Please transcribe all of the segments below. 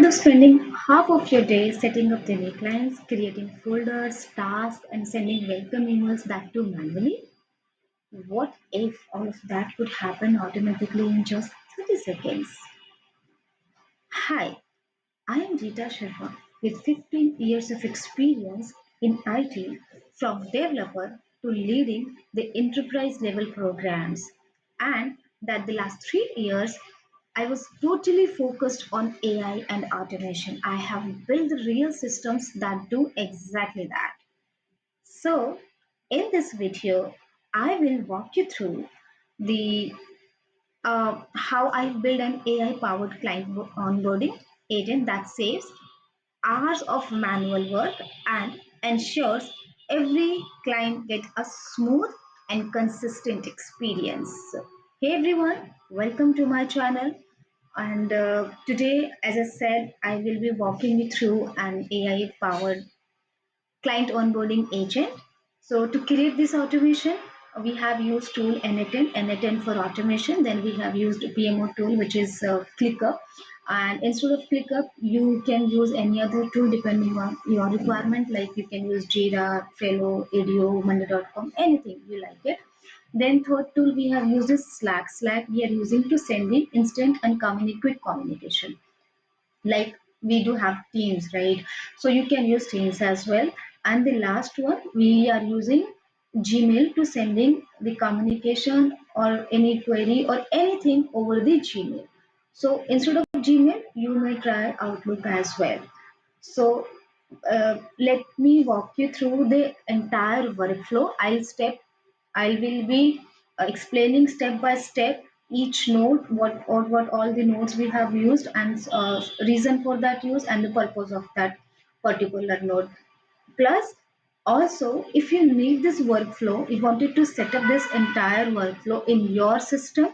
of spending half of your day setting up the new clients, creating folders, tasks, and sending welcome emails back to manually? What if all of that could happen automatically in just 30 seconds? Hi, I am Rita Sharma with 15 years of experience in IT, from developer to leading the enterprise level programs. And that the last 3 years, I was totally focused on AI and automation. I have built real systems that do exactly that. So, in this video, I will walk you through the how I build an AI powered client onboarding agent that saves hours of manual work and ensures every client get a smooth and consistent experience. Hey everyone, welcome to my channel. And today, as I said, I will be walking you through an AI powered client onboarding agent. So to create this automation, we have used tool n8n, n8n for automation. Then we have used PMO tool, which is ClickUp. And instead of ClickUp, you can use any other tool depending on your requirement. Like you can use Jira, Trello, Ideo, Monday.com, anything you like it. Then third tool we have used is Slack. Slack we are using to send in instant and quick communication, like we do have Teams, right? So you can use Teams as well. And the last one, we are using Gmail to sending the communication or any query or anything over the Gmail. So instead of Gmail, you may try Outlook as well. So let me walk you through the entire workflow. I will be explaining step by step each node, what all the nodes we have used, and reason for that use and the purpose of that particular node. Plus, also, if you need this workflow, you wanted to set up this entire workflow in your system,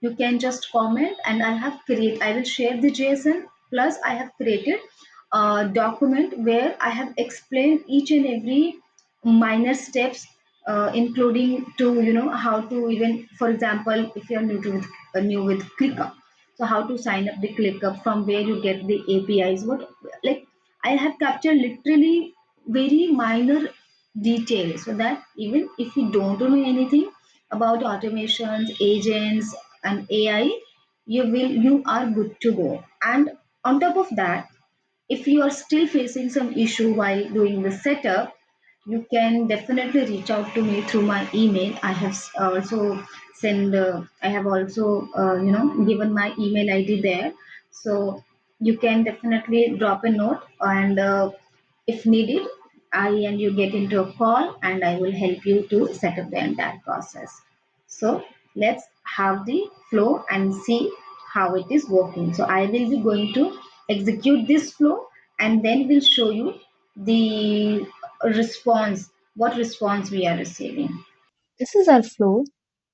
you can just comment and I will share the JSON. Plus, I have created a document where I have explained each and every minor steps, including to, how to even, for example, if you're new with ClickUp, so how to sign up the ClickUp, from where you get the APIs, what, like, I have captured literally very minor details, so that even if you don't know anything about automations, agents, and AI, you are good to go. And on top of that, if you are still facing some issue while doing the setup, you can definitely reach out to me through my email. I have also I have also, given my email ID there. So you can definitely drop a note, and if needed, I and you get into a call and I will help you to set up the entire process. So let's have the flow and see how it is working. So I will be going to execute this flow, and then we'll show you the response, what response we are receiving. This is our flow,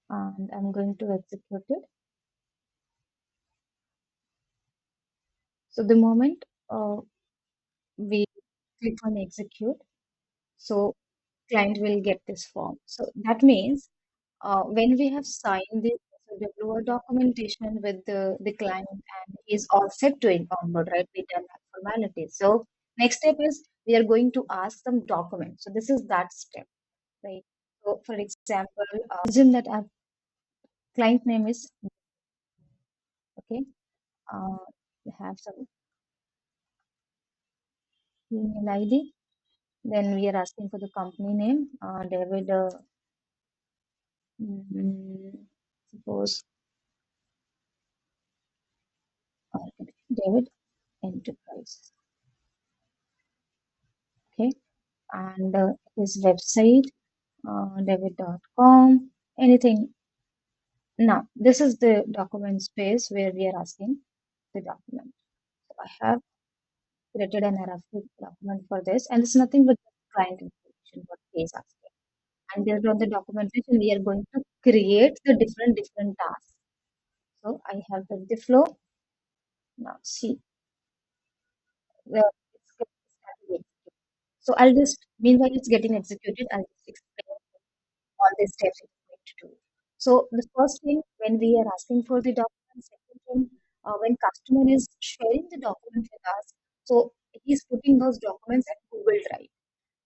and I'm going to execute it. So the moment we click on execute, so client will get this form. So that means when we have signed the SOW documentation with the client and is all set to onboard, right? We done that formality. So next step is we are going to ask some documents. So this is that step, right? So for example, assume that our client name is okay. We have some email ID. Then we are asking for the company name, David. Suppose David Enterprise. Okay, and his website, david.com, anything. Now, this is the document space where we are asking the document. So I have created an RFP document for this, and it's nothing but client information, what he is asking. And based on the documentation, we are going to create the different tasks. So I have the flow. Now, see, it's getting executed. So I'll just, meanwhile, it's getting executed, I'll just explain all the steps it's going to do. So the first thing, when we are asking for the document, second thing, when customer is sharing the document with us, so he's putting those documents at Google Drive.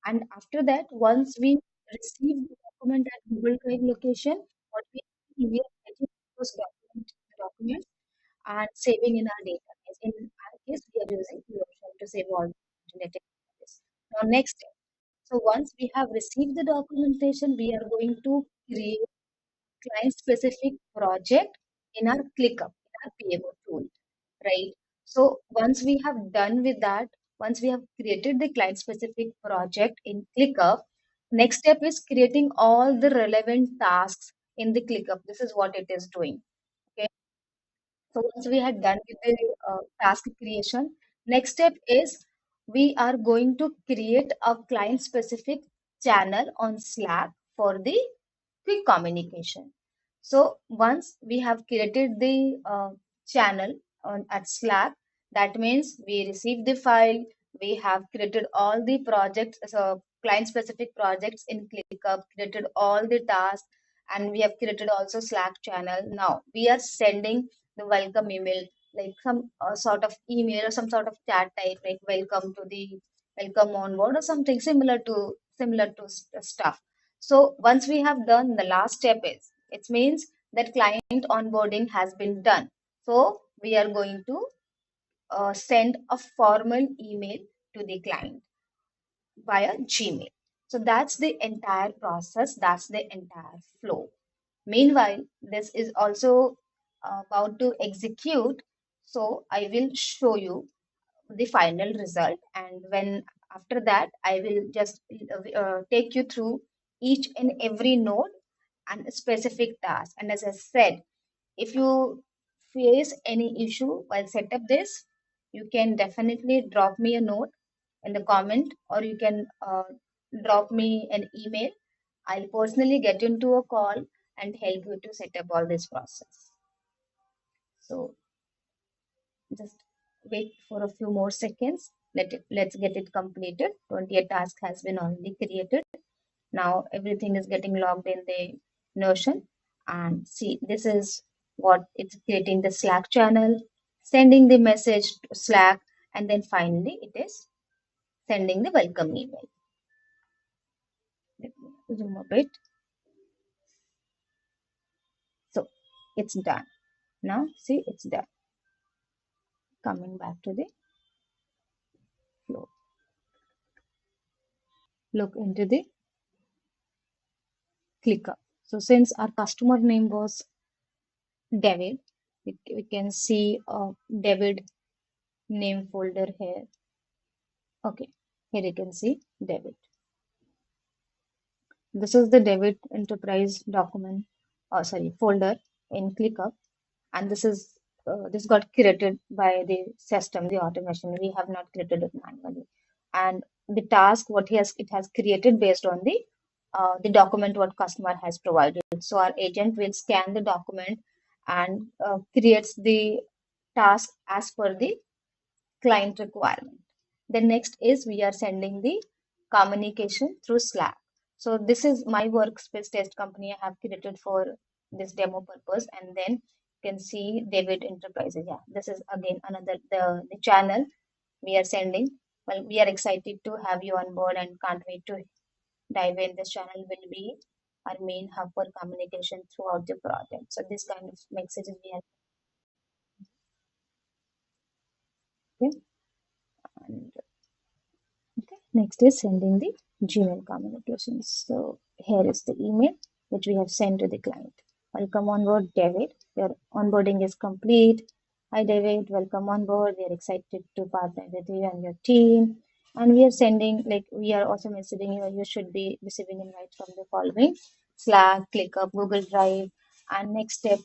And after that, once we receive the document at Google Drive location, what we are getting those documents and saving in our database. In our case, we are using Notion to save all the internet database. Now, next step. So once we have received the documentation, we are going to create client-specific project in our ClickUp, in our PMO tool, right? So once we have done with that, once we have created the client-specific project in ClickUp, next step is creating all the relevant tasks in the ClickUp. This is what it is doing. Okay. So once we had done with the task creation, next step is we are going to create a client-specific channel on Slack for the quick communication. So once we have created the channel at Slack, that means we receive the file, we have created all the projects, so client-specific projects in ClickUp, created all the tasks, and we have created also Slack channel. Now we are sending the welcome email, like some sort of email or some sort of chat type, like welcome on board or something similar to stuff. So once we have done, the last step is it means that client onboarding has been done. So we are going to send a formal email to the client via Gmail. So that's the entire process, that's the entire flow. Meanwhile, this is also about to execute. So I will show you the final result, and when after that I will just take you through each and every node and a specific task. And as I said, if you face any issue while set up this, you can definitely drop me a note in the comment, or you can drop me an email. I'll personally get into a call and help you to set up all this process. So just wait for a few more seconds. Let's get it completed. 28 task has been already created. Now everything is getting logged in the Notion. And see, this is what it's creating the Slack channel, sending the message to Slack, and then finally it is sending the welcome email. Let me zoom a bit. So it's done. Now see, it's done. Coming back to the flow. Look into the ClickUp. So since our customer name was David, we can see a David name folder here. Okay, here you can see David. This is the David Enterprise document, sorry, folder in ClickUp, and this got created by the system, the automation. We have not created it manually, and the task what it has created based on the document what customer has provided. So our agent will scan the document and creates the task as per the client requirement. The next is we are sending the communication through Slack. So this is my workspace test company I have created for this demo purpose, and then you can see David Enterprises. Yeah, this is again another the channel we are sending. Well, we are excited to have you on board and can't wait to dive in. This channel will be our main hub for communication throughout the project. So this kind of messages we have. Okay. And okay, next is sending the Gmail communications. So here is the email which we have sent to the client. Welcome on board, David. Your onboarding is complete. Hi, David. Welcome on board. We are excited to partner with you and your team. And we are sending, like, we are also messaging you. You should be receiving invites from the following: Slack, ClickUp, Google Drive. And next step,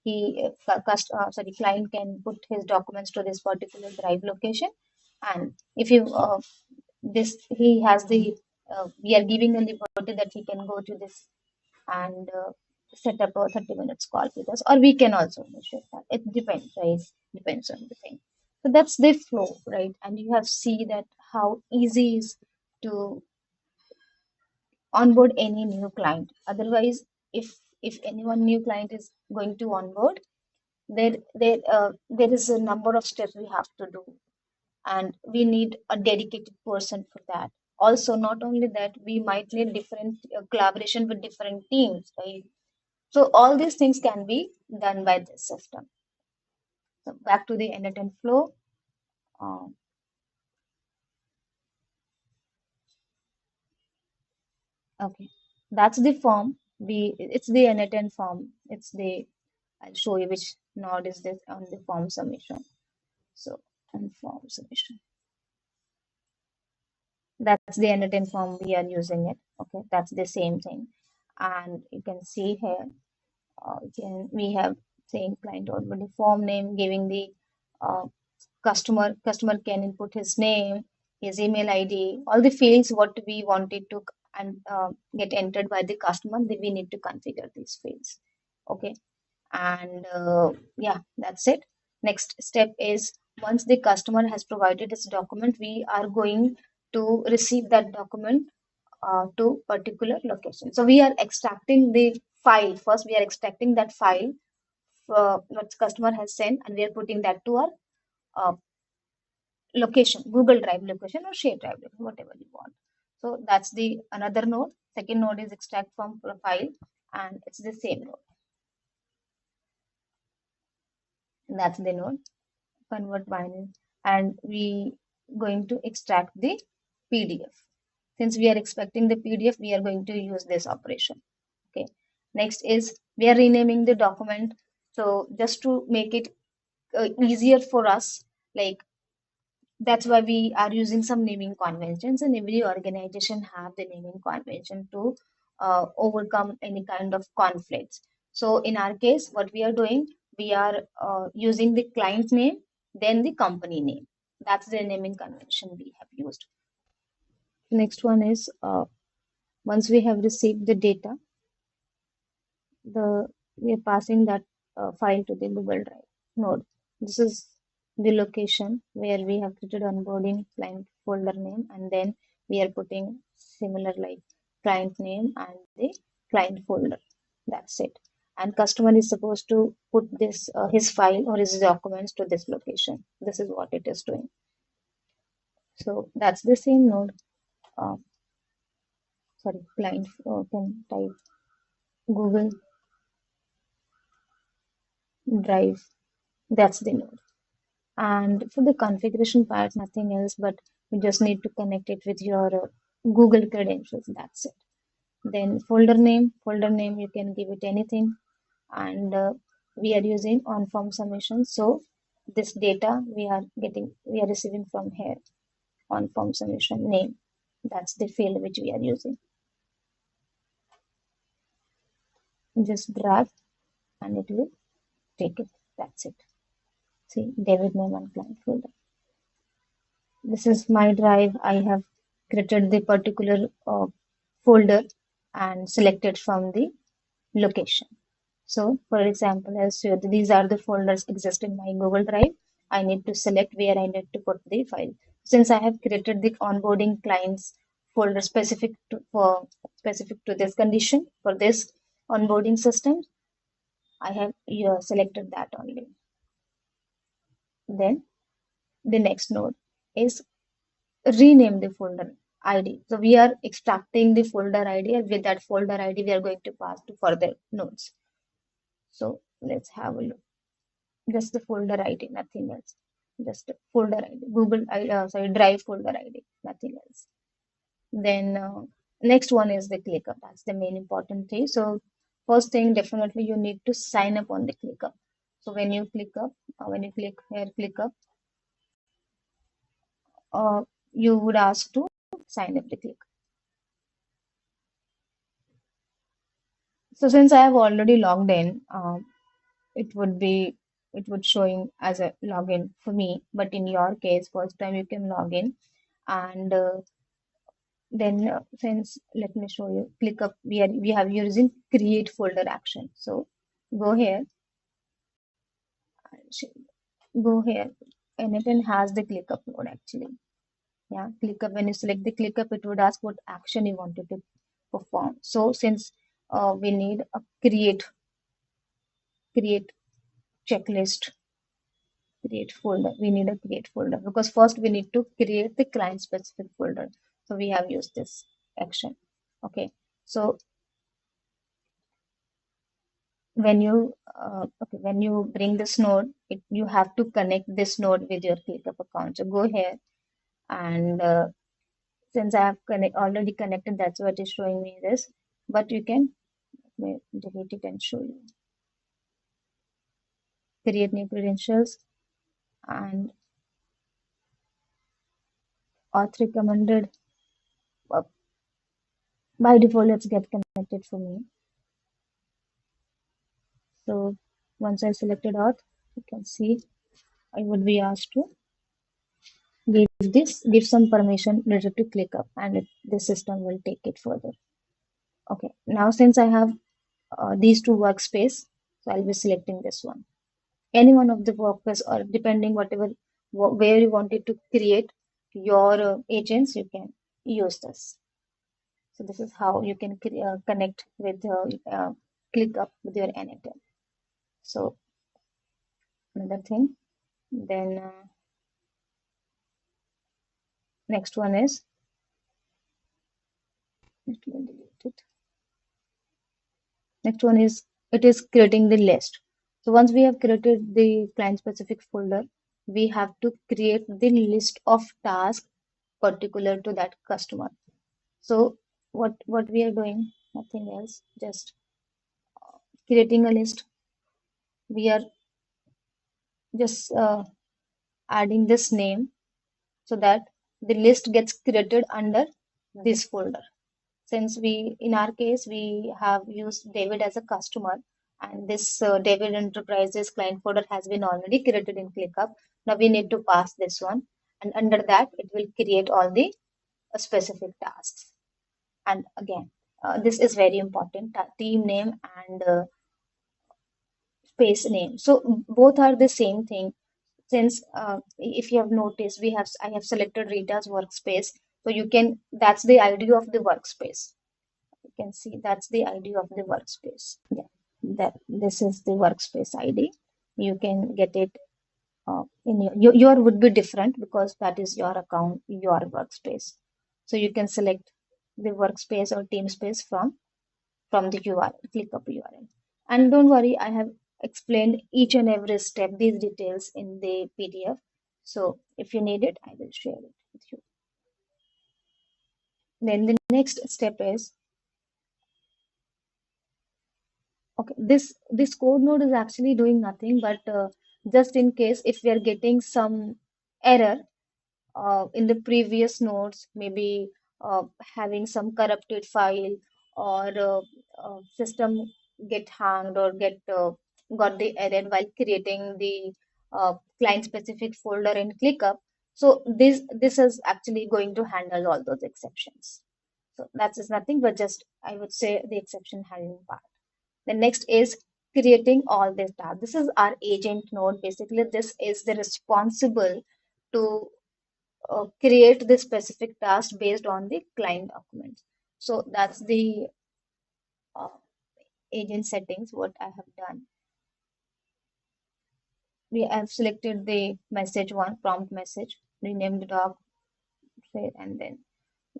client can put his documents to this particular drive location. And if you this he has the we are giving him the liberty that he can go to this and set up a 30 minutes call with us, or we can also initiate that. It depends, right? Depends on the thing. So that's the flow, right? And you have see that how easy is to onboard any new client. Otherwise, if anyone new client is going to onboard, there is a number of steps we have to do, and we need a dedicated person for that. Also, not only that, we might need different collaboration with different teams, right? So all these things can be done by this system. So back to the n8n flow. uh, okay, that's the form. It's the n8n form. It's the I'll show you which node is this on the form submission. So on form submission, that's the n8n form we are using it. Okay, that's the same thing. And you can see here, we have saying client onboarding form name, giving the uh, customer can input his name, his email id, all the fields what we wanted to and get entered by the customer, we need to configure these fields. Okay, and yeah, that's it. Next step is, once the customer has provided his document, we are going to receive that document to particular location. So we are extracting the file first. We are extracting that file what customer has sent, and we are putting that to our uh, location, Google Drive location or share drive location, whatever you want. So that's the another node. Second node is extract from profile, and it's the same node. That's the node. Convert binary, and we going to extract the PDF. Since we are expecting the PDF, we are going to use this operation. Okay. Next is, we are renaming the document. So just to make it easier for us, like, that's why we are using some naming conventions, and every organization have the naming convention to overcome any kind of conflicts. So in our case, what we are doing, we are using the client name, then the company name. That's the naming convention we have used. Next one is, once we have received the data, we are passing that file to the Google Drive node. This is the location where we have created onboarding client folder name, and then we are putting similar like client name and the client folder. That's it. And customer is supposed to put this his file or his documents to this location. This is what it is doing. So that's the same node. Uh, sorry, client can type Google Drive. That's the node. And for the configuration part, nothing else, but you just need to connect it with your Google credentials. That's it. Then folder name, you can give it anything. And we are using on form submission. So this data we are receiving from here, on form submission name. That's the field which we are using. Just drag and it will take it. That's it. See, David name and client folder. This is my drive. I have created the particular folder and selected from the location. So for example, as these are the folders exist in my Google Drive, I need to select where I need to put the file. Since I have created the onboarding clients folder specific to this condition for this onboarding system, I have selected that only. Then the next node is rename the folder ID. So we are extracting the folder ID, and with that folder ID, we are going to pass to further nodes. So let's have a look. Just the folder ID, nothing else. Just folder ID, Drive folder ID, nothing else. Then next one is the ClickUp. That's the main important thing. So first thing, definitely you need to sign up on the ClickUp. So when you click here, ClickUp, you would ask to sign up the ClickUp. So since I have already logged in, it would be it would showing as a login for me. But in your case, first time you can log in, and then since let me show you ClickUp, we have using create folder action. So go here, go here, and it has the ClickUp node actually. Yeah, ClickUp. When you select the ClickUp, it would ask what action you wanted to perform. So since we need a create checklist, create folder. We need a create folder because first we need to create the client specific folder. So we have used this action. Okay. So when you bring this node, you have to connect this node with your ClickUp account. So go here and since I have already connected, that's what is showing me this. But you can delete it and show you. Create new credentials and auth recommended. Uh, by default, let's get connected for me. So once I selected auth, you can see I would be asked to give some permission related to ClickUp, and the system will take it further. Okay, now since I have these two workspace, so I'll be selecting this one. Any one of the workspace, or depending whatever where you wanted to create your agents, you can use this. So this is how you can connect with ClickUp with your n8n. So another thing, then next one is, let me delete it. Next one is, it is creating the list. So once we have created the client specific folder, we have to create the list of tasks particular to that customer. So what we are doing, nothing else, just creating a list. We are just adding this name so that the list gets created under this folder. Since in our case, we have used David as a customer, and this David Enterprises client folder has been already created in ClickUp. Now we need to pass this one, and under that, it will create all the specific tasks. And again, this is very important, team name and space name. So both are the same thing. Since if you have noticed, I have selected Rita's workspace. So that's the ID of the workspace. You can see that's the ID of the workspace. Yeah, this is the workspace ID. You can get it in your would be different because that is your account, your workspace. So you can select the workspace or team space from the URL, ClickUp URL. And don't worry, I have explained each and every step, these details in the PDF. So if you need it, I will share it with you. Then the next step is, okay, this code node is actually doing nothing, but just in case if we are getting some error in the previous nodes, maybe having some corrupted file or system get hanged or got the error while creating the client specific folder in ClickUp. So this is actually going to handle all those exceptions. So that is nothing but just, I would say, the exception handling part. The next is creating all this tasks. This is our agent node. Basically, this is the responsible to create the specific task based on the client documents. So that's the uh, agent settings, what I have done. We have selected the message one, prompt message, rename the doc, and then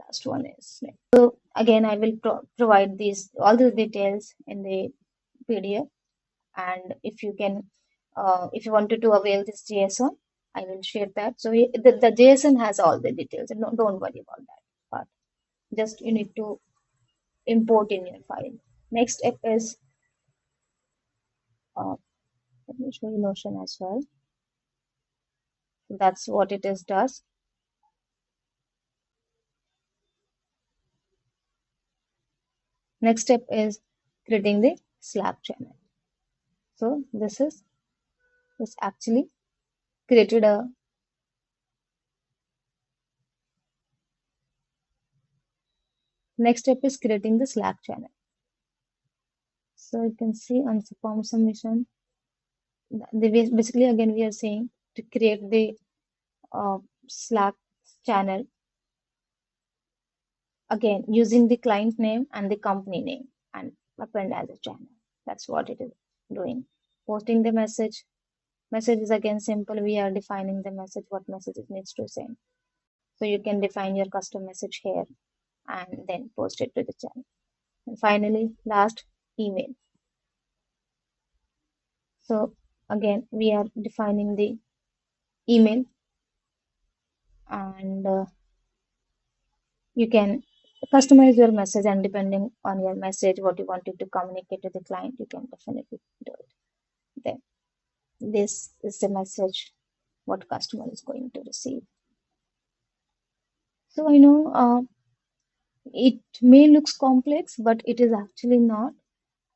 last one is next. So again, I will provide all the details in the PDF. And if you if you wanted to avail this JSON, I will share that. So the JSON has all the details, and don't worry about that part. Just you need to import in your file. Next step is, uh, let me show you Notion as well. That's what it is does. Next step is creating the Slack channel. So this actually created a, next step is creating the Slack channel. So you can see on form submission, basically again we are saying to create the Slack channel again using the client name and the company name and append as a channel. That's what it is doing. Posting the message, Message is again simple. We are defining the message, what message it needs to send. So you can define your custom message here and then post it to the channel. And finally, last, email. So again, we are defining the email, and you can customize your message, and depending on your message, what you wanted to communicate to the client, you can definitely do it there. This is the message what customer is going to receive. So I know it may looks complex, but it is actually not.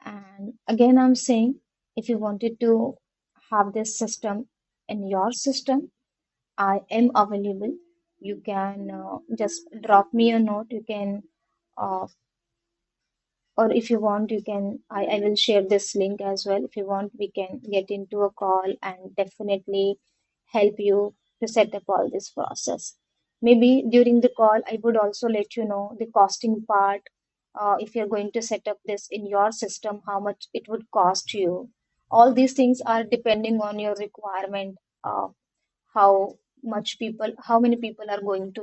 And again, I'm saying if you wanted to have this system in your system, I am available. You can just drop me a note. You can, or if you want, you can, I will share this link as well. If you want, we can get into a call and definitely help you to set up all this process. Maybe during the call, I would also let you know the costing part. If you're going to set up this in your system, how much it would cost you. All these things are depending on your requirement, how how many people are going to